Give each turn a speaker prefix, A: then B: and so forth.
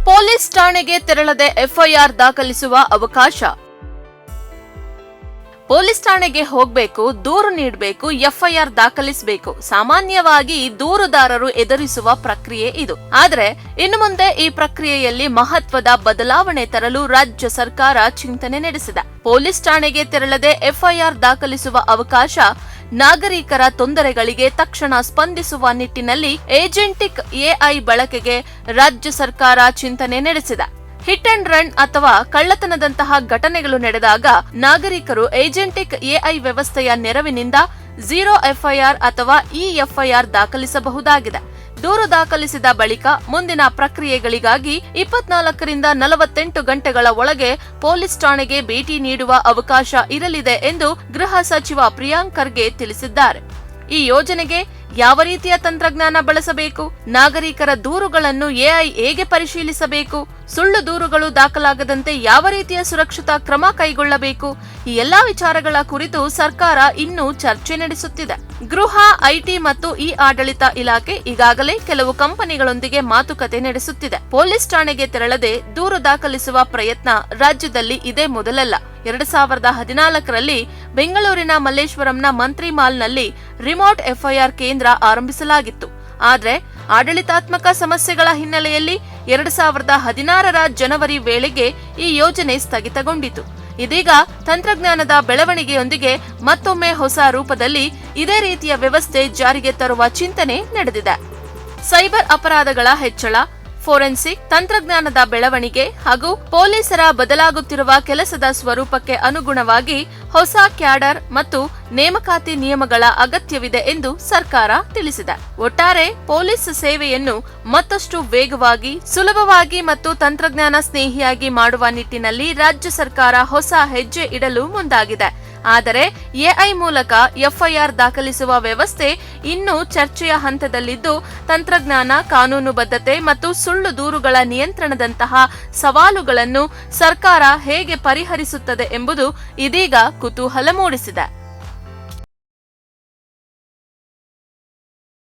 A: Police ಠಾಣೆಗೆ ತೆರಳದೆ FIR ದಾಖಲಿಸುವ ಅವಕಾಶ. ಪೊಲೀಸ್ ಠಾಣೆಗೆ ಹೋಗಬೇಕು, ದೂರು ನೀಡಬೇಕು, ಎಫ್ಐಆರ್ ದಾಖಲಿಸಬೇಕು. ಸಾಮಾನ್ಯವಾಗಿ ದೂರುದಾರರು ಎದುರಿಸುವ ಪ್ರಕ್ರಿಯೆ ಇದು. ಆದರೆ ಇನ್ನು ಮುಂದೆ ಈ ಪ್ರಕ್ರಿಯೆಯಲ್ಲಿ ಮಹತ್ವದ ಬದಲಾವಣೆ ತರಲು ರಾಜ್ಯ ಸರ್ಕಾರ ಚಿಂತನೆ ನಡೆಸಿದೆ. ಪೊಲೀಸ್ ಠಾಣೆಗೆ ತೆರಳದೆ ಎಫ್ಐಆರ್ ದಾಖಲಿಸುವ ಅವಕಾಶ, ನಾಗರಿಕರ ತೊಂದರೆಗಳಿಗೆ ತಕ್ಷಣ ಸ್ಪಂದಿಸುವ ನಿಟ್ಟಿನಲ್ಲಿ ಏಜೆಂಟಿಕ್ ಎಐ ಬಳಕೆಗೆ ರಾಜ್ಯ ಸರ್ಕಾರ ಚಿಂತನೆ ನಡೆಸಿದೆ. ಹಿಟ್ ಅಂಡ್ ರನ್ ಅಥವಾ ಕಳ್ಳತನದಂತಹ ಘಟನೆಗಳು ನಡೆದಾಗ ನಾಗರಿಕರು ಏಜೆಂಟಿಕ್ ಎಐ ವ್ಯವಸ್ಥೆಯ ನೆರವಿನಿಂದ 0 ಎಫ್ಐಆರ್ ಅಥವಾ ಎಫ್ಐಆರ್ ದಾಖಲಿಸಬಹುದಾಗಿದೆ. ದೂರು ದಾಖಲಿಸಿದ ಬಳಿಕ ಮುಂದಿನ ಪ್ರಕ್ರಿಯೆಗಳಿಗಾಗಿ 24ರಿಂದ 48 ಗಂಟೆಗಳ ಒಳಗೆ ಪೊಲೀಸ್ ಠಾಣೆಗೆ ಭೇಟಿ ನೀಡುವ ಅವಕಾಶ ಇರಲಿದೆ ಎಂದು ಗೃಹ ಸಚಿವ ಪ್ರಿಯಾಂಕ್ ಖರ್ಗೆ ತಿಳಿಸಿದ್ದಾರೆ. ಈ ಯೋಜನೆಗೆ ಯಾವ ರೀತಿಯ ತಂತ್ರಜ್ಞಾನ ಬಳಸಬೇಕು, ನಾಗರಿಕರ ದೂರುಗಳನ್ನು ಎಐ ಹೇಗೆ ಪರಿಶೀಲಿಸಬೇಕು, ಸುಳ್ಳು ದೂರುಗಳು ದಾಖಲಾಗದಂತೆ ಯಾವ ರೀತಿಯ ಸುರಕ್ಷತಾ ಕ್ರಮ ಕೈಗೊಳ್ಳಬೇಕು, ಈ ಎಲ್ಲಾ ವಿಚಾರಗಳ ಕುರಿತು ಸರ್ಕಾರ ಇನ್ನೂ ಚರ್ಚೆ ನಡೆಸುತ್ತಿದೆ. ಗೃಹ, ಐಟಿ ಮತ್ತು ಆಡಳಿತ ಇಲಾಖೆ ಈಗಾಗಲೇ ಕೆಲವು ಕಂಪನಿಗಳೊಂದಿಗೆ ಮಾತುಕತೆ ನಡೆಸುತ್ತಿದೆ. ಪೊಲೀಸ್ ಠಾಣೆಗೆ ತೆರಳದೆ ದೂರು ದಾಖಲಿಸುವ ಪ್ರಯತ್ನ ರಾಜ್ಯದಲ್ಲಿ ಇದೇ ಮೊದಲಲ್ಲ. 2014ರಲ್ಲಿ ಬೆಂಗಳೂರಿನ ಮಲ್ಲೇಶ್ವರಂನ ಮಂತ್ರಿ ಮಾಲ್ನಲ್ಲಿ ರಿಮೋಟ್ ಎಫ್ಐಆರ್ ಕೇಂದ್ರ ಆರಂಭಿಸಲಾಗಿತ್ತು. ಆದರೆ ಆಡಳಿತಾತ್ಮಕ ಸಮಸ್ಯೆಗಳ ಹಿನ್ನೆಲೆಯಲ್ಲಿ 2016ರ ಜನವರಿ ವೇಳೆಗೆ ಈ ಯೋಜನೆ ಸ್ಥಗಿತಗೊಂಡಿತು. ಇದೀಗ ತಂತ್ರಜ್ಞಾನದ ಬೆಳವಣಿಗೆಯೊಂದಿಗೆ ಮತ್ತೊಮ್ಮೆ ಹೊಸ ರೂಪದಲ್ಲಿ ಇದೇ ರೀತಿಯ ವ್ಯವಸ್ಥೆ ಜಾರಿಗೆ ತರುವ ಚಿಂತನೆ ನಡೆದಿದೆ. ಸೈಬರ್ ಅಪರಾಧಗಳ ಹೆಚ್ಚಳ, ಫೋರೆನ್ಸಿಕ್ ತಂತ್ರಜ್ಞಾನದ ಬೆಳವಣಿಗೆ ಹಾಗೂ ಪೊಲೀಸರ ಬದಲಾಗುತ್ತಿರುವ ಕೆಲಸದ ಸ್ವರೂಪಕ್ಕೆ ಅನುಗುಣವಾಗಿ ಹೊಸ ಕ್ಯಾಡರ್ ಮತ್ತು ನೇಮಕಾತಿ ನಿಯಮಗಳ ಅಗತ್ಯವಿದೆ ಎಂದು ಸರ್ಕಾರ ತಿಳಿಸಿದೆ. ಒಟ್ಟಾರೆ ಪೊಲೀಸ್ ಸೇವೆಯನ್ನು ಮತ್ತಷ್ಟು ವೇಗವಾಗಿ, ಸುಲಭವಾಗಿ ಮತ್ತು ತಂತ್ರಜ್ಞಾನ ಸ್ನೇಹಿಯಾಗಿ ಮಾಡುವ ನಿಟ್ಟಿನಲ್ಲಿ ರಾಜ್ಯ ಸರ್ಕಾರ ಹೊಸ ಹೆಜ್ಜೆ ಇಡಲು ಮುಂದಾಗಿದೆ. ಆದರೆ ಎಐ ಮೂಲಕ ಎಫ್ಐಆರ್ ದಾಖಲಿಸುವ ವ್ಯವಸ್ಥೆ ಇನ್ನೂ ಚರ್ಚೆಯ ಹಂತದಲ್ಲಿದ್ದು, ತಂತ್ರಜ್ಞಾನ, ಕಾನೂನುಬದ್ಧತೆ ಮತ್ತು ಸುಳ್ಳು ದೂರುಗಳ ನಿಯಂತ್ರಣದಂತಹ ಸವಾಲುಗಳನ್ನು ಸರ್ಕಾರ ಹೇಗೆ ಪರಿಹರಿಸುತ್ತದೆ ಎಂಬುದು ಇದೀಗ ಕುತೂಹಲ ಮೂಡಿಸಿದೆ.